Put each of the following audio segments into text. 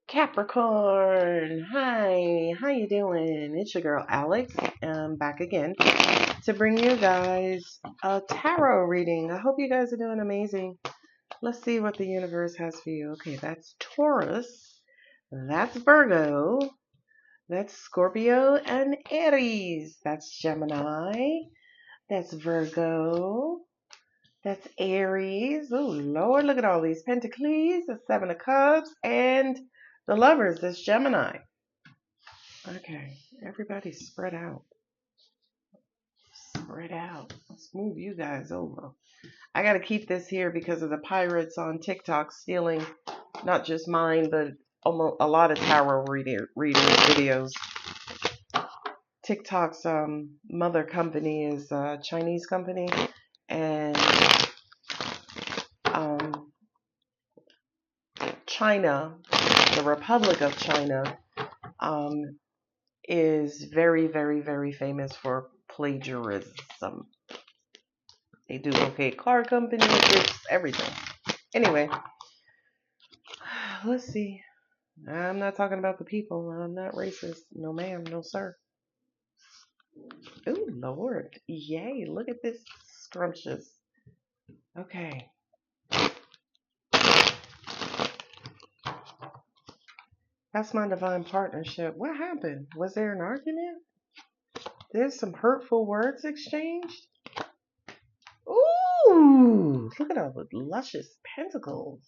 Capricorn, hi, how you doing? It's your girl Alex. I'm back again to bring you guys a tarot reading. I hope you guys are doing amazing. Let's see what the universe has for you. Okay, that's Taurus, that's Virgo, that's Scorpio and Aries. That's Gemini, that's Virgo, that's Aries. Oh, Lord, look at all these Pentacles, the Seven of Cups, and the Lovers. That's Gemini. Okay, everybody spread out. Spread out. Let's move you guys over. I got to keep this here because of the pirates on TikTok stealing not just mine, but almost a lot of tarot readers videos. TikTok's mother company is a Chinese company, and China, the Republic of China, is very, very, very famous for plagiarism. They do okay car company, groups, everything. Anyway, let's see. I'm not talking about the people. I'm not racist. No ma'am, no sir. Oh, Lord. Yay, look at this scrumptious. Okay. That's my divine partnership. What happened? Was there an argument? There's some hurtful words exchanged? Ooh, look at all the luscious pentacles.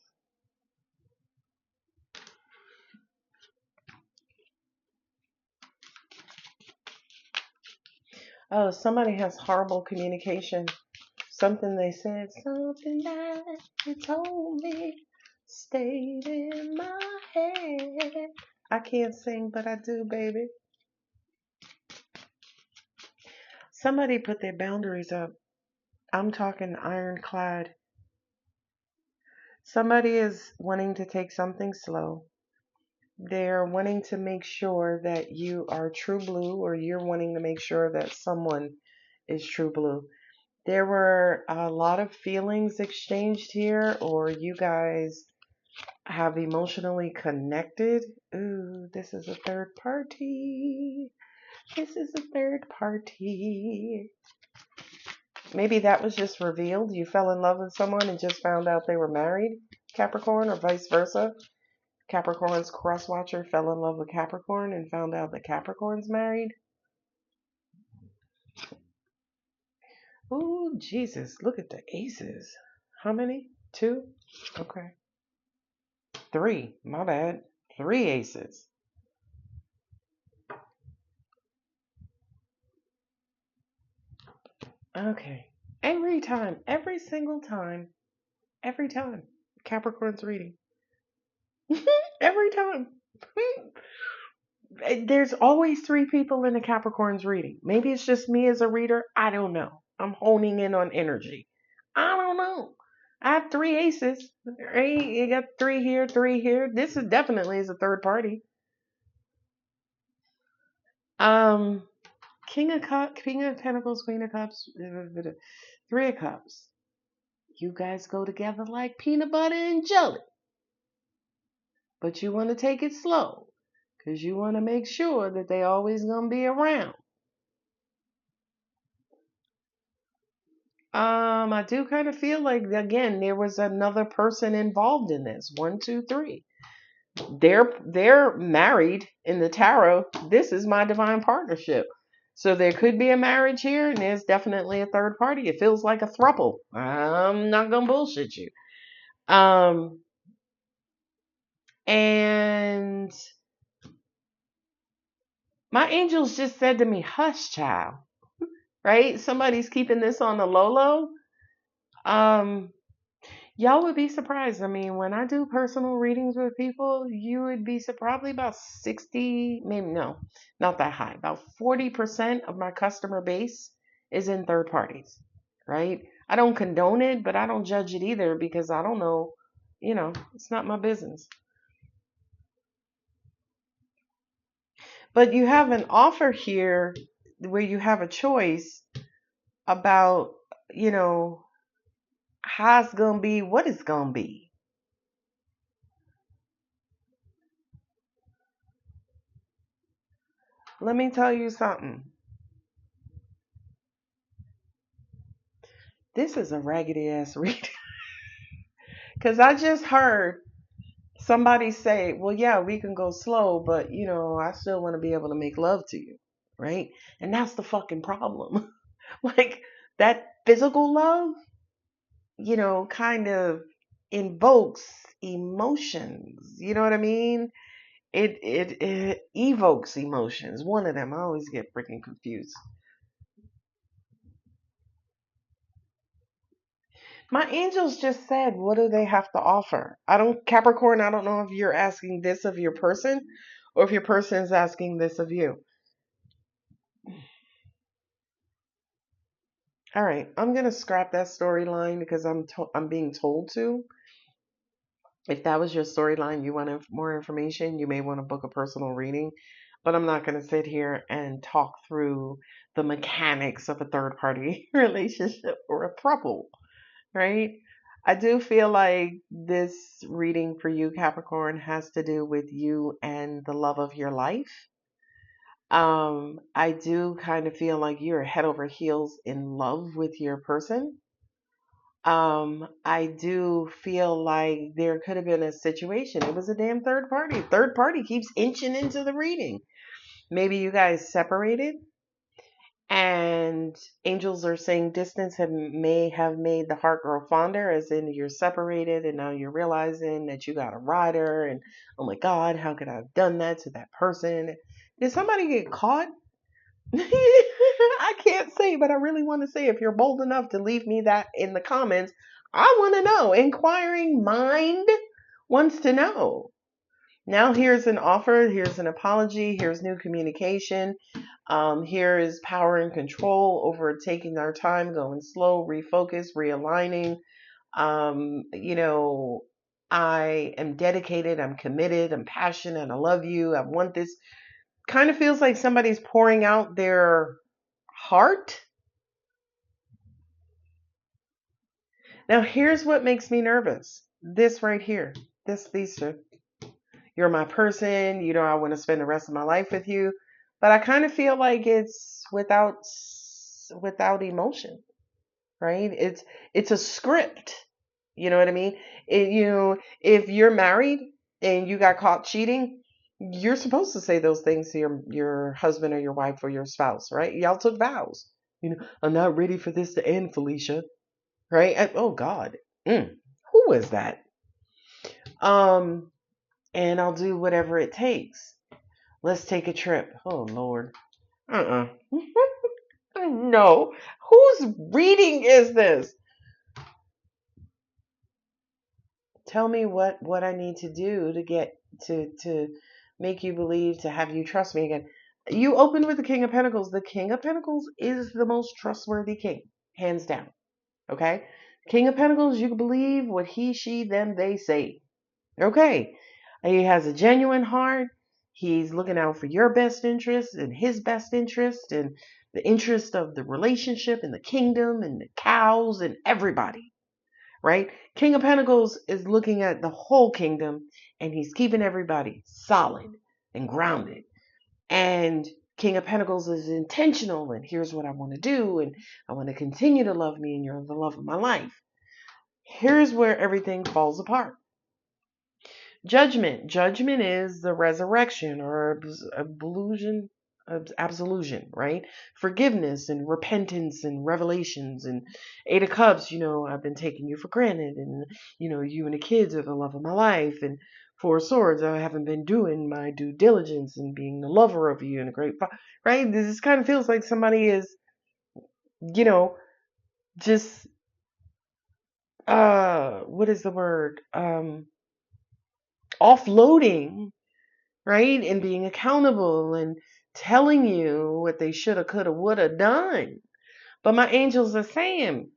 Oh, somebody has horrible communication. Something they said, something that you told me stayed in my head. I can't sing, but I do, baby. Somebody put their boundaries up. I'm talking ironclad. Somebody is wanting to take something slow. They're wanting to make sure that you are true blue, or you're wanting to make sure that someone is true blue. There were a lot of feelings exchanged here, or you guys have emotionally connected. Ooh, this is a third party. This is a third party. Maybe that was just revealed. You fell in love with someone and just found out they were married, Capricorn, or vice versa. Capricorn's cross-watcher fell in love with Capricorn and found out that Capricorn's married. Ooh, Jesus, look at the aces. How many? 2? Okay. 3, my bad. 3 aces. Okay. Every single time, Capricorn's reading. Every time. There's always 3 people in a Capricorn's reading. Maybe it's just me as a reader. I don't know. I'm honing in on energy. I don't know. I have 3 aces. Right? You got 3 here, 3 here. This is definitely is a third party. King of Pentacles, Queen of Cups, 3 of Cups. You guys go together like peanut butter and jelly. But you want to take it slow, because you want to make sure that they always going to be around. I do kind of feel like, again, there was another person involved in this. 1, 2, 3. They're married in the tarot. This is my divine partnership. So there could be a marriage here, and there's definitely a third party. It feels like a throuple. I'm not gonna bullshit you. And my angels just said to me, hush, child. Right? Somebody's keeping this on the low. Y'all would be surprised. I mean, when I do personal readings with people, you would be probably about 60, maybe no, not that high. About 40% of my customer base is in third parties, right? I don't condone it, but I don't judge it either, because I don't know, it's not my business. But you have an offer here where you have a choice about, how it's going to be, what it's going to be. Let me tell you something. This is a raggedy ass read. Because I just heard somebody say, well, yeah, we can go slow, but, I still want to be able to make love to you. Right? And that's the fucking problem. Like, that physical love, kind of invokes emotions. You know what I mean? It evokes emotions. One of them. I always get freaking confused. My angels just said, what do they have to offer? Capricorn, I don't know if you're asking this of your person or if your person is asking this of you. All right, I'm going to scrap that storyline because I'm being told to. If that was your storyline, you want more information, you may want to book a personal reading. But I'm not going to sit here and talk through the mechanics of a third party relationship or a throuple, right? I do feel like this reading for you, Capricorn, has to do with you and the love of your life. I do kind of feel like you're head over heels in love with your person. I do feel like there could have been a situation. It was a damn third party. Third party keeps inching into the reading. Maybe you guys separated and angels are saying distance may have made the heart grow fonder, as in you're separated and now you're realizing that you got a rider and oh my God, how could I have done that to that person? Did somebody get caught? I can't say, but I really want to say if you're bold enough to leave me that in the comments, I want to know. Inquiring mind wants to know. Now here's an offer, here's an apology, here's new communication. Here is power and control over taking our time, going slow, refocus, realigning. Um, you know, I am dedicated, I'm committed, I'm passionate, I love you, I want this. Kind of feels like somebody's pouring out their heart. Now, here's what makes me nervous. This right here. These two. You're my person. I want to spend the rest of my life with you. But I kind of feel like it's without emotion, right? It's a script. You know what I mean? If you're married and you got caught cheating, you're supposed to say those things to your husband or your wife or your spouse, right? Y'all took vows. I'm not ready for this to end, Felicia. Right? Oh God. Who is that? Um, and I'll do whatever it takes. Let's take a trip. Oh Lord. Uh-uh. No. Whose reading is this? Tell me what I need to do to get to make you believe, to have you trust me again. You opened with the King of Pentacles. The King of Pentacles is the most trustworthy king, hands down. Okay? King of Pentacles, you can believe what he, she, them, they say. Okay. He has a genuine heart. He's looking out for your best interest and his best interest and the interest of the relationship and the kingdom and the cows and everybody, right? King of Pentacles is looking at the whole kingdom and he's keeping everybody solid and grounded. And King of Pentacles is intentional and here's what I want to do and I want to continue to love me and you're the love of my life. Here's where everything falls apart. Judgment. Judgment is the resurrection or absolution, right? Forgiveness and repentance and revelations and Eight of Cups, I've been taking you for granted and, you and the kids are the love of my life. And Four of Swords, I haven't been doing my due diligence and being the lover of you and a great, right? This kind of feels like somebody is, just, what is the word? Offloading, right? And being accountable and telling you what they shoulda, coulda, woulda done. But my angels are saying,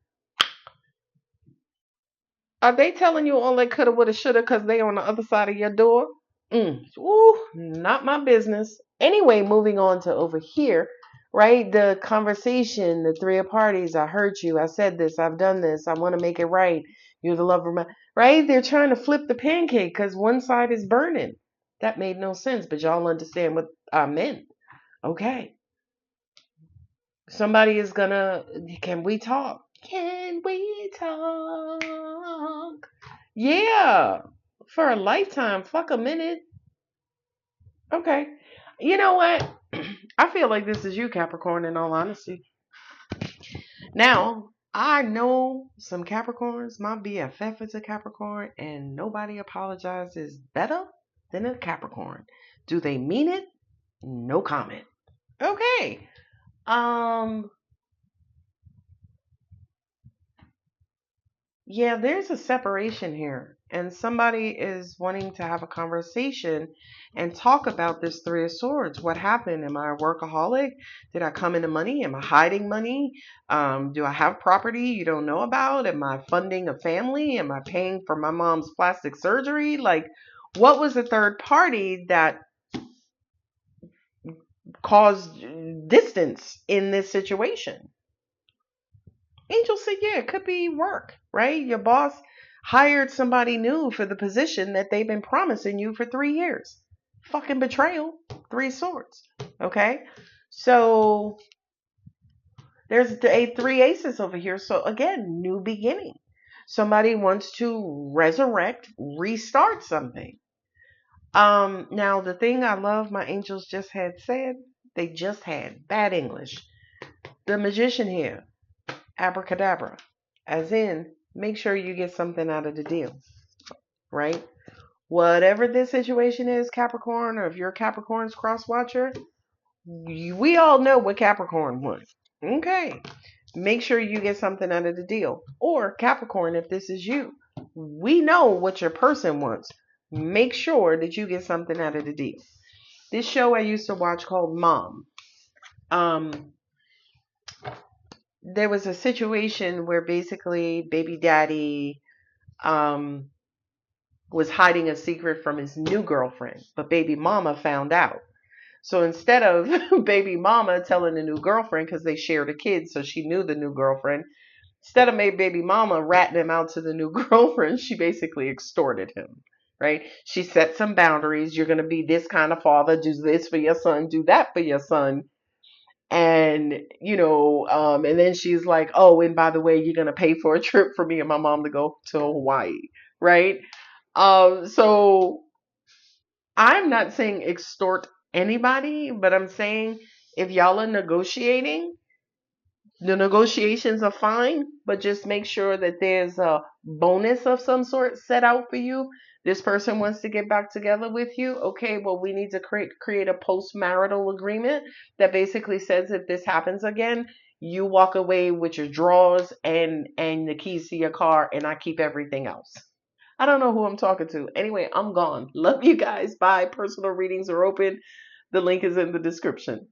are they telling you all they coulda, woulda, shoulda because they on the other side of your door? Ooh, not my business. Anyway, moving on to over here, right? The conversation, the three of parties. I hurt you. I said this. I've done this. I want to make it right. You're the lover of my, right? They're trying to flip the pancake because one side is burning. That made no sense, but y'all understand what I meant. Okay. Somebody is gonna, can we talk? Can we talk? Yeah. For a lifetime, fuck a minute. Okay. You know what? I feel like this is you, Capricorn, in all honesty. Now, I know some Capricorns. My BFF is a Capricorn, and nobody apologizes better than a Capricorn. Do they mean it? No comment. Okay. Um, Yeah, there's a separation here, and somebody is wanting to have a conversation and talk about this Three of Swords. What happened? Am I a workaholic? Did I come into money? Am I hiding money? Do I have property you don't know about? Am I funding a family? Am I paying for my mom's plastic surgery? Like, what was the third party that caused distance in this situation? Angel said, yeah, it could be work, right? Your boss hired somebody new for the position that they've been promising you for 3 years. Fucking betrayal. Three swords. Okay? So there's a three aces over here. So again, new beginning. Somebody wants to resurrect, restart something. Now the thing I love my angels just had said, they just had bad English. The magician here, abracadabra, as in make sure you get something out of the deal, right? Whatever this situation is, Capricorn, or if you're Capricorn's cross watcher, we all know what Capricorn wants. Okay, make sure you get something out of the deal. Or Capricorn, if this is you, we know what your person wants. Make sure that you get something out of the deal. This show I used to watch called Mom. Um, there was a situation where basically baby daddy um, was hiding a secret from his new girlfriend, but baby mama found out. So instead of baby mama telling the new girlfriend, because they shared a kid, so she knew the new girlfriend, instead of baby mama ratting him out to the new girlfriend, she basically extorted him. Right? She set some boundaries. You're going to be this kind of father. Do this for your son. Do that for your son. And and then she's like, oh, and by the way, you're going to pay for a trip for me and my mom to go to Hawaii. Right? So I'm not saying extort anybody, but I'm saying if y'all are negotiating, the negotiations are fine, but just make sure that there's a bonus of some sort set out for you. This person wants to get back together with you. Okay, well, we need to create a post-marital agreement that basically says if this happens again, you walk away with your drawers and the keys to your car, and I keep everything else. I don't know who I'm talking to. Anyway, I'm gone. Love you guys. Bye. Personal readings are open. The link is in the description.